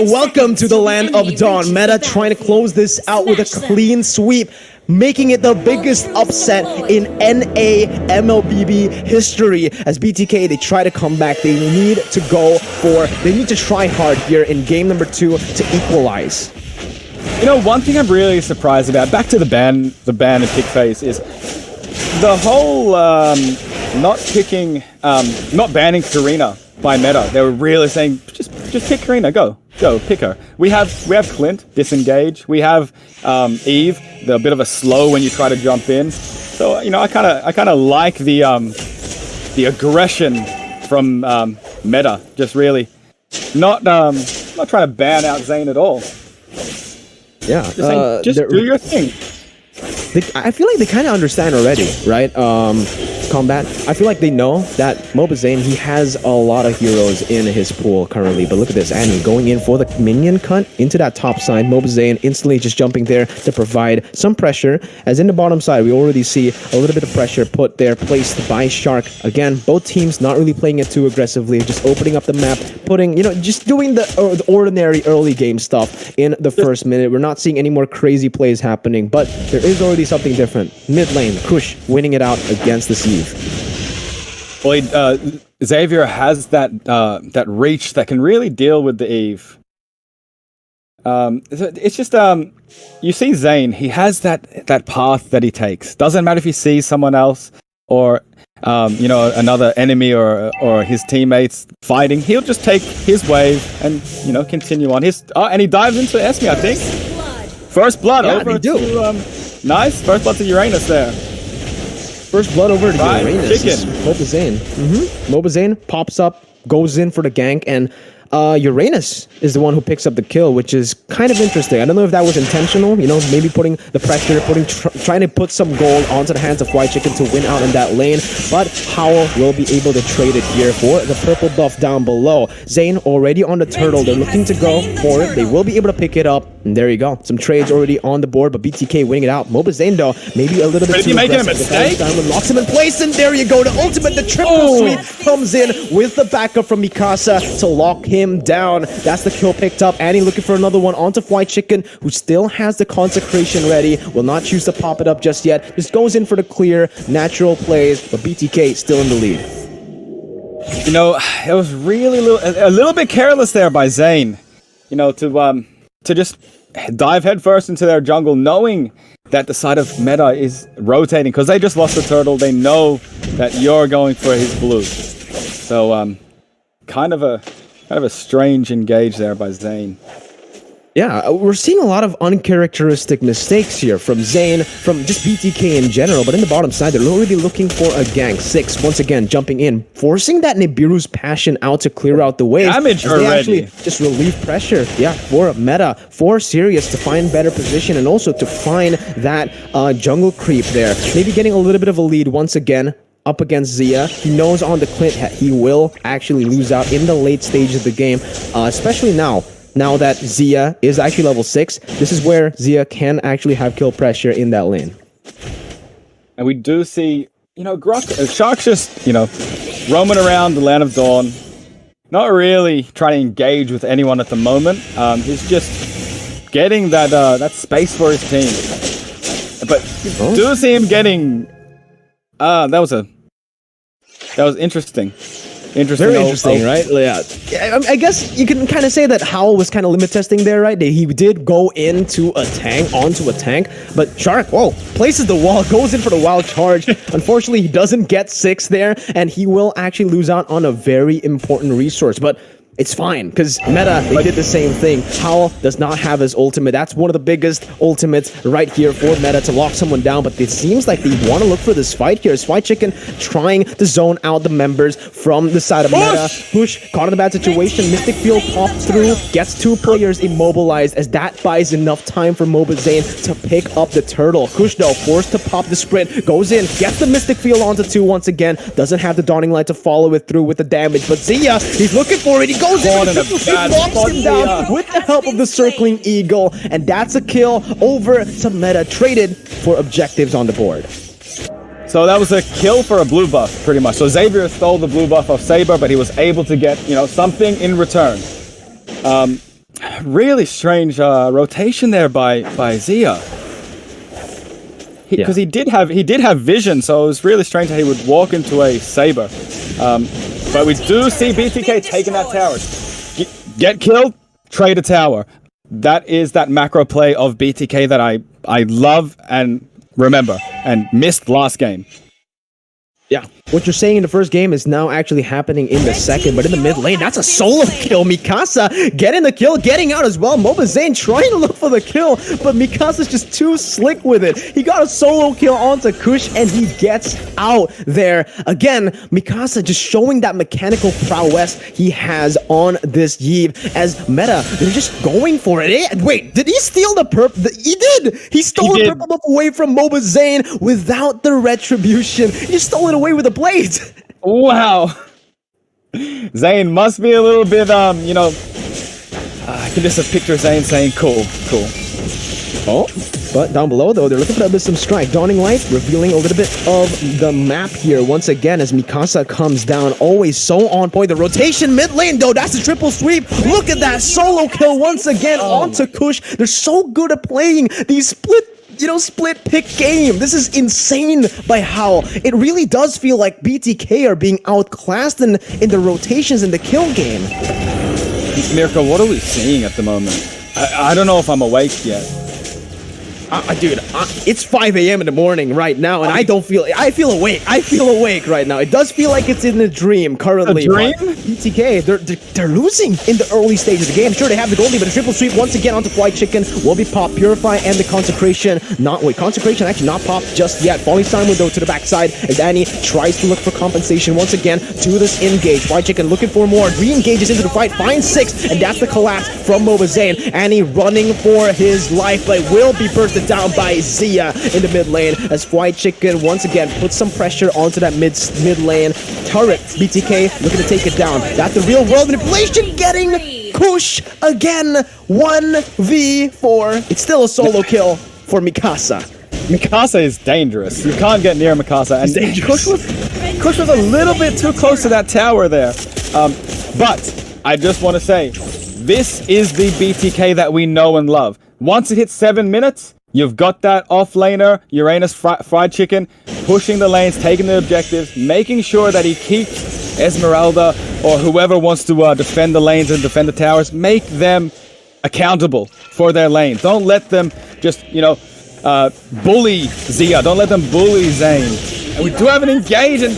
Welcome to the land of Dawn. Meta trying to close this out with a clean sweep, making it the biggest upset in NA MLBB history. As BTK, they try to come back. They need to try hard here in game number 2 to equalize. You know, one thing I'm really surprised about, back to the ban and pick phase, is the whole not banning Karina by meta. They were really saying, just pick Karina, go, pick her. We have Clint, disengage. We have Eve, the bit of a slow when you try to jump in. So you know, I kind of like the aggression from meta. Just really not trying to ban out Zane at all. Yeah, just saying, do your thing. I feel like they kind of understand already, right? Combat. I feel like they know that mobazane, he has a lot of heroes in his pool currently. But look at this, Annie going in for the minion cut into that top side. mobazane instantly just jumping there to provide some pressure. As in the bottom side, we already see a little bit of pressure put there, placed by Shark. Again, both teams not really playing it too aggressively, just opening up the map, putting, you know, just doing the ordinary early game stuff in the first minute. We're not seeing any more crazy plays happening, but there is already something different. Mid lane, Kush winning it out against the Eve. Well, Xavier has that reach that can really deal with the Eve. It's just you see Zane, he has that path that he takes. Doesn't matter if he sees someone else or you know, another enemy or his teammates fighting. He'll just take his wave and, you know, continue on. And he dives into Esme, I think. First blood over to nice. First blood to Uranus there. First blood over to Uranus. mobazane. mobazane pops up, goes in for the gank, and Uranus is the one who picks up the kill, which is kind of interesting. I don't know if that was intentional, you know, maybe putting the pressure, trying to put some gold onto the hands of White Chicken to win out in that lane, but Howell will be able to trade it here for the purple buff down below. Zane already on the turtle, they're looking to go for it, they will be able to pick it up, and there you go. Some trades already on the board, but BTK winning it out. mobazane though, maybe a little bit too making aggressive. a mistake? Diamond locks him in place, and there you go, the ultimate, the triple sweep comes in with the backup from Mikasa to lock him down. That's the kill picked up. Annie looking for another one onto White Chicken, who still has the consecration ready. Will not choose to pop it up just yet. Just goes in for the clear, natural plays, but BTK still in the lead. You know, it was really a little bit careless there by Zane. You know, to just dive headfirst into their jungle, knowing that the side of meta is rotating because they just lost the turtle. They know that you're going for his blue. So kind of a strange engage there by Zane. Yeah, we're seeing a lot of uncharacteristic mistakes here from Zane, from just BTK in general, but in the bottom side, they're already looking for a gank. Six, once again, jumping in, forcing that Nibiru's passion out to clear out the wave. Damage already. They actually just relieve pressure, yeah, for meta, for Sirius to find better position, and also to find that jungle creep there. Maybe getting a little bit of a lead once again, up against Zia. He knows on the Clint he will actually lose out in the late stage of the game, especially now that Zia is actually level 6. This is where Zia can actually have kill pressure in that lane. And we do see, you know, Shark's just, you know, roaming around the land of Dawn, not really trying to engage with anyone at the moment. He's just getting that space for his team. But you do see him getting that was interesting. Very interesting, right? Yeah. I guess you can kind of say that Howell was kind of limit testing there, right? He did go into a tank, onto a tank, but Shark, places the wall, goes in for the wild charge. Unfortunately, he doesn't get 6 there, and he will actually lose out on a very important resource. But it's fine, because meta, they did the same thing. Howell does not have his ultimate. That's one of the biggest ultimates right here for meta to lock someone down, but it seems like they want to look for this fight here. White Chicken trying to zone out the members from the side of meta. Push, caught in a bad situation. Mystic Field popped through, gets 2 players immobilized, as that buys enough time for mobazane to pick up the turtle. Kush, though, forced to pop the sprint, goes in, gets the Mystic Field onto 2 once again, doesn't have the Dawning Light to follow it through with the damage, but Zia, he's looking for it, he goes in, knocks him down with the help of the circling eagle, and that's a kill over to meta, traded for objectives on the board. So that was a kill for a blue buff, pretty much. So Xavier stole the blue buff off Saber, but he was able to get, you know, something in return. Really strange rotation there by Zia. Because he did have vision, so it was really strange that he would walk into a Saber. But we do see BTK taking that tower. Get killed, trade a tower. That is that macro play of BTK that I love and remember and missed last game. Yeah, what you're saying in the first game is now actually happening in the second, but in the mid lane, that's a solo kill. Mikasa getting the kill, getting out as well. mobazane trying to look for the kill, but Mikasa's just too slick with it. He got a solo kill onto Kush, and he gets out there. Again, Mikasa just showing that mechanical prowess he has on this Yve. As meta, they're just going for it. Wait, did he steal the perp? He did! He stole the purple buff away from mobazane without the retribution. He stole it away with a blade. Wow. Zane must be a little bit, you know, I can just picture Zane saying, cool. Oh, but down below, though, they're looking for some strike. Dawning Light revealing a little bit of the map here once again as Mikasa comes down. Always so on point. The rotation mid lane, though, that's a triple sweep. Look at that solo kill once again onto Kush. They're so good at playing these split pick game. This is insane by how it really does feel like BTK are being outclassed in the rotations in the kill game. Mirko, what are we seeing at the moment? I don't know if I'm awake yet. Dude, it's 5 a.m. in the morning right now, and I feel awake. I feel awake right now. It does feel like it's in a dream currently. A dream? BTK, they're losing in the early stage of the game. Sure, they have the gold lead, but a triple sweep once again onto Fly Chicken will be popped. Purify and the Consecration. Consecration actually not popped just yet. Falling Sun Window to the backside as Annie tries to look for compensation once again to this engage. Fly Chicken looking for more. Re-engages into the fight, finds 6, and that's the collapse from mobazane. Annie running for his life, but will be bursted down by Zia in the mid lane as Fly Chicken once again puts some pressure onto that mid lane turret. BTK looking to take it down. That's the real world manipulation, getting Kush again. 1v4. It's still a solo kill for Mikasa. Mikasa is dangerous. You can't get near Mikasa, and Kush was a little bit too close to that tower there. But I just want to say, this is the BTK that we know and love. Once it hits 7 minutes, you've got that off-laner, Uranus Fried Chicken, pushing the lanes, taking the objectives, making sure that he keeps Esmeralda or whoever wants to defend the lanes and defend the towers, make them accountable for their lane. Don't let them just, bully Zia. Don't let them bully Zane. And we do have an engage, and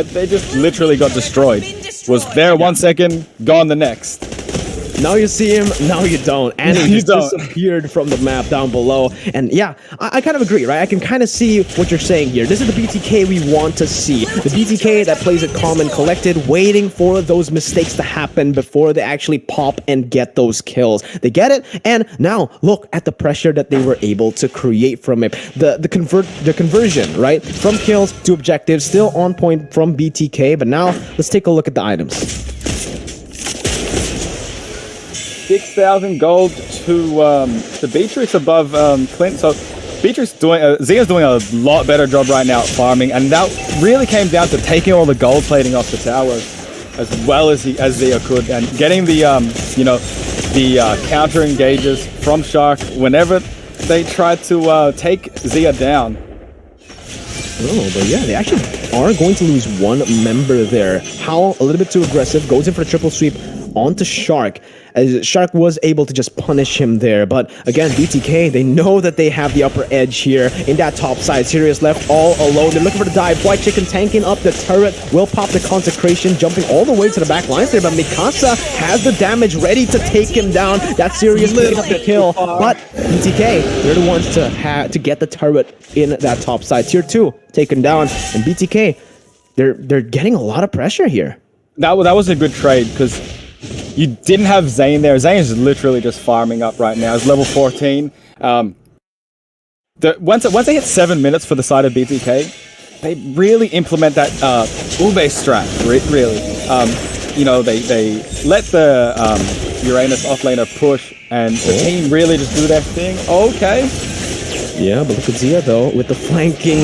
they just literally got destroyed. Was there 1 second, gone the next. Now you see him, now you don't. And he just disappeared from the map down below. And yeah, I kind of agree, right? I can kind of see what you're saying here. This is the BTK we want to see. The BTK that plays it calm and collected, waiting for those mistakes to happen before they actually pop and get those kills. They get it, and now look at the pressure that they were able to create from it. The conversion, right? From kills to objectives, still on point from BTK. But now, let's take a look at the items. 6,000 gold to Beatrice above Clint. So Beatrice Zia's doing a lot better job right now at farming, and that really came down to taking all the gold plating off the towers as well as Zia could, and getting the counter engages from Shark whenever they tried to take Zia down. Oh, but yeah, they actually are going to lose one member there. Howl, a little bit too aggressive, goes in for a triple sweep onto Shark, as Shark was able to just punish him there. But again, BTK, they know that they have the upper edge here in that top side. Sirius left all alone. They're looking for the dive. White Chicken tanking up the turret, will pop the Consecration, jumping all the way to the back lines there. But Mikasa has the damage ready to take him down. That's Sirius picking up the kill. But BTK, they're the ones to get the turret in that top side. Tier 2 taken down, and BTK, they're getting a lot of pressure here. That was a good trade, because you didn't have Zane there. Zane is literally just farming up right now. He's level 14. Once they hit 7 minutes for the side of BTK, they really implement that Ube strat, really. They let the Uranus offlaner push, and the team really just do their thing. Okay. Yeah, but look at Zia though, with the flanking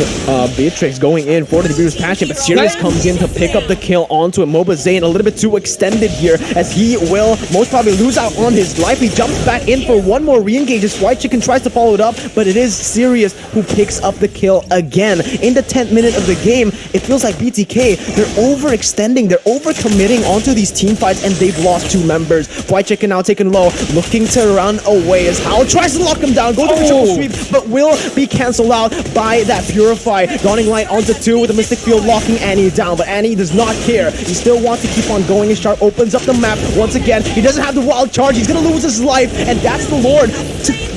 Beatrix going in for the Beatrix passion, but Sirius comes in to pick up the kill onto a mobazane, a little bit too extended here, as he will most probably lose out on his life. He jumps back in for one more re-engage as White Chicken tries to follow it up, but it is Sirius who picks up the kill again. In the 10th minute of the game, it feels like BTK, they're overextending, they're overcommitting onto these team fights, and they've lost 2 members. White Chicken now taken low, looking to run away as Hal tries to lock him down, goes for the triple sweep, but will be cancelled out by that Purify. Dawning Light onto 2 with the Mystic Field locking Annie down, but Annie does not care. He still wants to keep on going as Shark opens up the map once again. He doesn't have the wild charge, he's gonna lose his life, and that's the Lord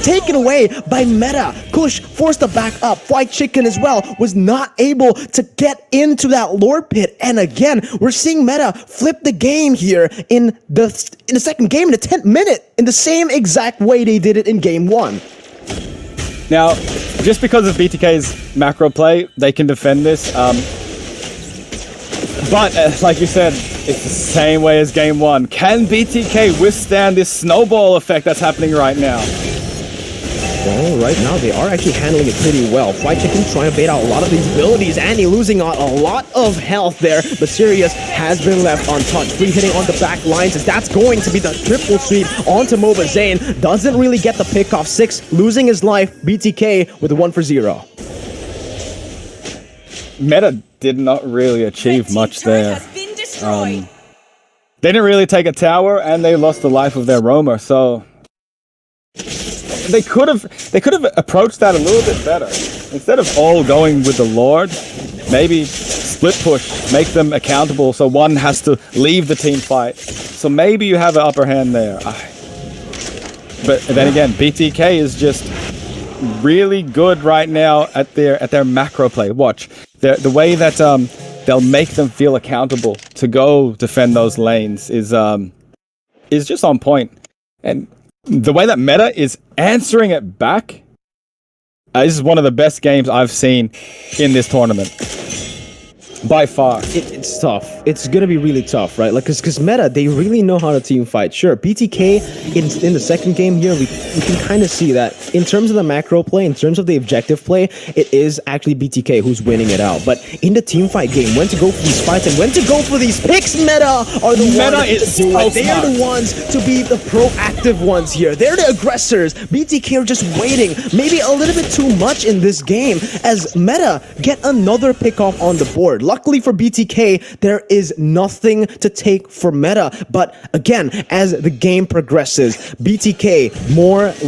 taken away by Meta. Kush forced to back up. White Chicken as well was not able to get into that Lord pit, and again, we're seeing Meta flip the game here in the second game, in the 10th minute, in the same exact way they did it in game 1. Now, just because of BTK's macro play, they can defend this. But, like you said, it's the same way as game 1. Can BTK withstand this snowball effect that's happening right now? Well, right now they are actually handling it pretty well. White Chicken trying to bait out a lot of these abilities. Annie losing out a lot of health there, but Sirius has been left untouched. Free hitting on the back lines as that's going to be the triple sweep onto mobazane. Doesn't really get the pick off. 6 losing his life. BTK with a 1-for-0. Meta did not really achieve much there. They didn't really take a tower, and they lost the life of their roamer, so they could have approached that a little bit better. Instead of all going with the Lord, maybe split push, make them accountable so one has to leave the team fight. So maybe you have an upper hand there. But then again, BTK is just really good right now at their macro play. Watch the way that they'll make them feel accountable to go defend those lanes is just on point. And the way that Meta is answering it back, this is one of the best games I've seen in this tournament. By far. It's tough. It's gonna be really tough, right? Like, because Meta, they really know how to team fight. Sure, BTK in the second game here, we can kind of see that in terms of the macro play, in terms of the objective play, it is actually BTK who's winning it out. But in the team fight game, when to go for these fights and when to go for these picks, Meta are the ones to do it. They are the ones to be the proactive ones here. They're the aggressors. BTK are just waiting, maybe a little bit too much in this game, as Meta get another pick off on the board. Luckily for BTK, there is nothing to take for Meta. But again, as the game progresses, BTK,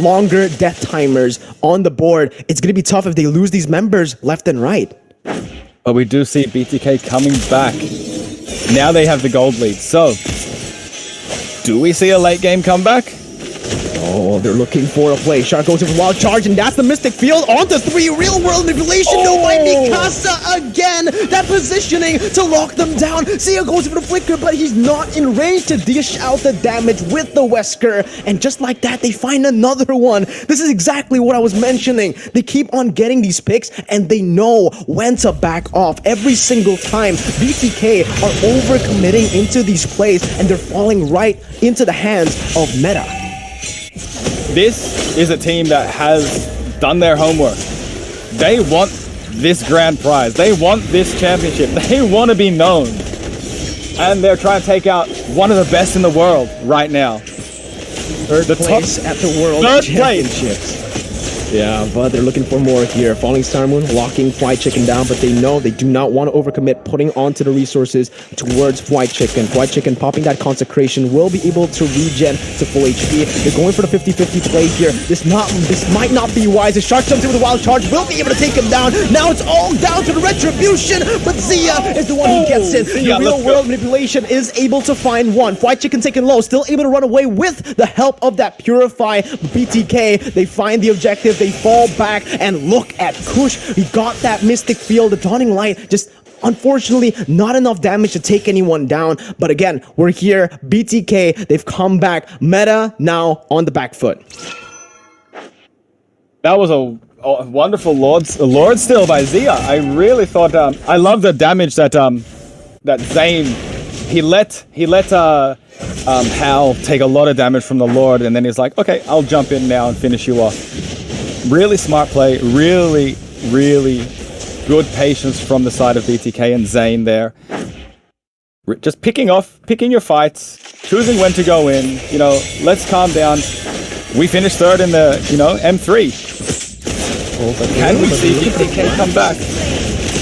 longer death timers on the board. It's going to be tough if they lose these members left and right. But we do see BTK coming back. Now they have the gold lead. So, do we see a late game comeback? Oh, they're looking for a play. Shark goes in for wild charge, and that's the Mystic Field onto 3. Real world manipulation. No, by Mikasa again. That positioning to lock them down. Sia goes for the flicker, but he's not in range to dish out the damage with the Wesker. And just like that, they find another one. This is exactly what I was mentioning. They keep on getting these picks, and they know when to back off. Every single time, BTK are overcommitting into these plays, and they're falling right into the hands of Meta. This is a team that has done their homework. They want this grand prize. They want this championship. They want to be known. And they're trying to take out one of the best in the world right now. Third place at the World Championships. Yeah, but they're looking for more here. Falling Star Moon, locking White Chicken down, but they know they do not want to overcommit, putting onto the resources towards White Chicken. White Chicken popping that consecration will be able to regen to full HP. They're going for the 50-50 play here. This might not be wise. The Shark jumps in with a wild charge, will be able to take him down. Now it's all down to the retribution, but Zia is the one who gets it. The real world manipulation is able to find one. White Chicken taken low, still able to run away with the help of that Purify. BTK, they find the objective. They fall back, and look at Kush. He got that Mystic Field, the Dawning Light, just unfortunately not enough damage to take anyone down. But again, we're here. BTK, they've come back. Meta now on the back foot. That was a wonderful Lord steal by Zia. I really thought, I love the damage that Zane, he let Hal take a lot of damage from the Lord, and then he's like, okay, I'll jump in now and finish you off. really smart play, really, really good patience from the side of BTK and Zane there. Just picking your fights, choosing when to go in. You know, let's calm down. We finished third in the, M3. Can we see BTK come back?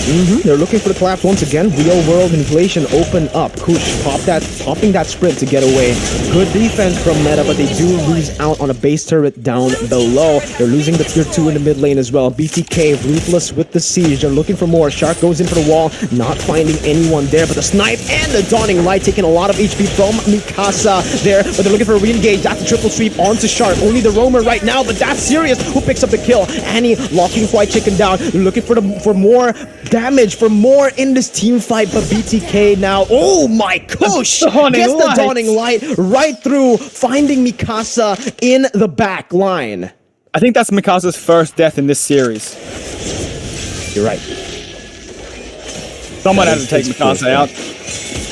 They're looking for the collapse once again. Real world inflation open up. Kush popping that sprint to get away. Good defense from Meta, but they do lose out on a base turret down below. They're losing the tier 2 in the mid lane as well. BTK ruthless with the siege. They're looking for more. Shark goes in for the wall, not finding anyone there, but the snipe and the dawning light taking a lot of HP from Mikasa there, but they're looking for a re-engage. That's a triple sweep onto Shark. Only the roamer right now, but that's serious. Who picks up the kill? Annie locking White Chicken down. They're looking for more damage, for more in this team fight, but BTK now, oh my gosh, gets the dawning light right through, finding Mikasa in the back line. I think that's Mikasa's first death in this series. You're right. Someone had to take Mikasa out.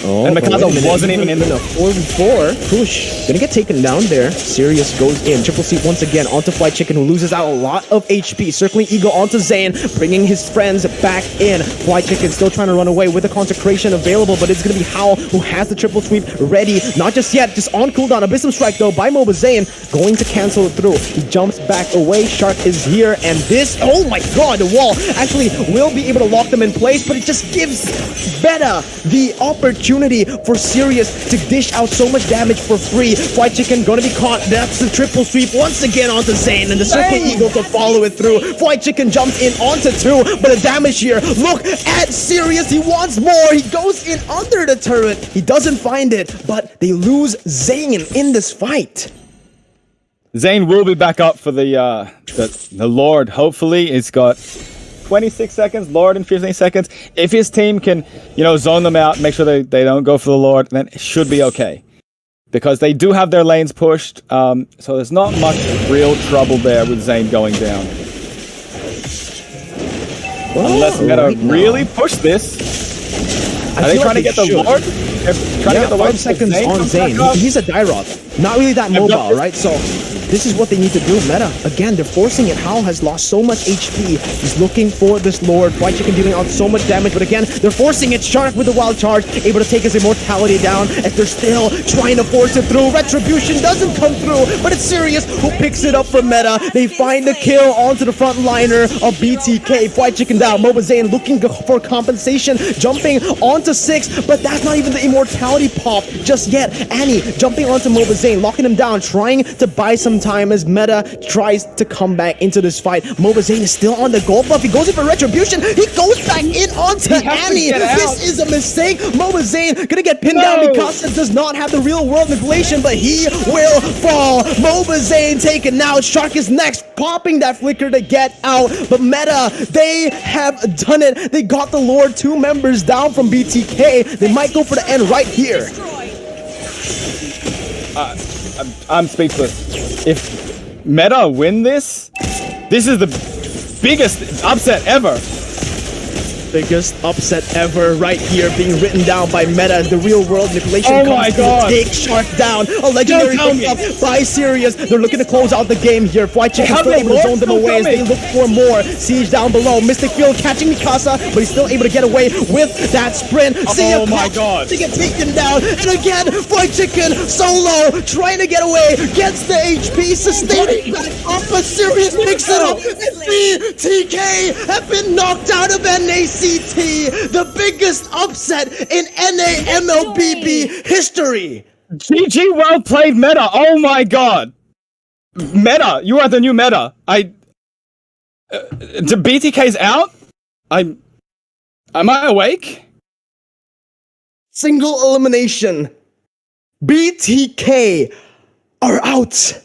Oh, and Mikasa wasn't even in the 4v4. Push. Gonna get taken down there. Sirius goes in. Triple C once again onto Flight Chicken, who loses out a lot of HP. Circling Ego onto Zane, bringing his friends back in. Flight Chicken still trying to run away with the consecration available, but it's gonna be Howl who has the triple sweep ready. Not just yet, just on cooldown. Abyssum Strike though by mobazane, going to cancel it through. He jumps back away. Shark is here, and this, oh my god, the wall actually will be able to lock them in place, but it just gives Beta the opportunity for Sirius to dish out so much damage for free. Flight Chicken gonna be caught. That's the triple sweep once again onto Zane, and the Circle Eagle to follow it through. Flight Chicken jumps in onto 2, but the damage here, look at Sirius, he wants more. He goes in under the turret. He doesn't find it, but they lose Zane in this fight. Zane will be back up for the Lord. Hopefully, it's got 26 seconds, Lord in 15 seconds. If his team can, zone them out, make sure they don't go for the Lord, then it should be okay. Because they do have their lanes pushed, so there's not much real trouble there with Zane going down. Unless Meta really push this. Are they trying to get the Lord? Trying to get the 5 seconds on Zane. He's a Dyrod. Not really that mobile, right? So this is what they need to do. Meta, again, they're forcing it. Howl has lost so much HP. He's looking for this Lord. White Chicken dealing out so much damage, but again, they're forcing it. Shark with the wild charge, able to take his immortality down as they're still trying to force it through. Retribution doesn't come through, but it's Sirius who picks it up for Meta. They find the kill onto the front liner of BTK. White Chicken down. mobazane looking for compensation, jumping onto 6, but that's not even the immortality pop just yet. Annie jumping onto mobazane, locking him down, trying to buy some time as Meta tries to come back into this fight. mobazane is still on the gold buff. He goes in for retribution. He goes back in onto Annie. This is a mistake. mobazane gonna get pinned down because it does not have the real world manipulation, but he will fall. mobazane taken out. Shark is next, popping that flicker to get out, but Meta, they have done it. They got the Lord 2 members down from BTK. They might go for the end right here. I'm speechless. If Meta win this is the biggest upset ever. Biggest upset ever right here, being written down by Meta as the real world manipulation comes to take Shark down. A legendary pick up by Sirius. They're looking to close out the game here. White Chicken still able to zone them away as they look for more. Siege down below. Mystic Field catching Mikasa, but he's still able to get away with that sprint. Oh my god. To get taken down. And again, White Chicken solo trying to get away. Gets the HP, sustaining back up, but Sirius picks it up. And BTK have been knocked out of NAC. The biggest upset in NA-MLBB history. GG, well played, Meta. Oh my god. Meta, you are the new Meta. The BTK's out? Am I awake? Single elimination. BTK are out.